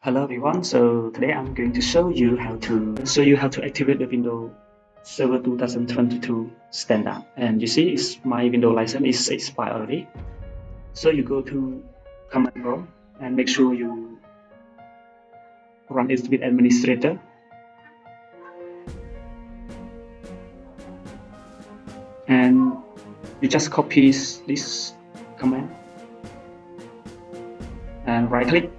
Hello everyone. So today I'm going to show you how to activate the Windows Server 2022 standard. And you see, my Windows license is expired already. So you go to Command Prompt and make sure you run it with administrator. And you just copy this command and right click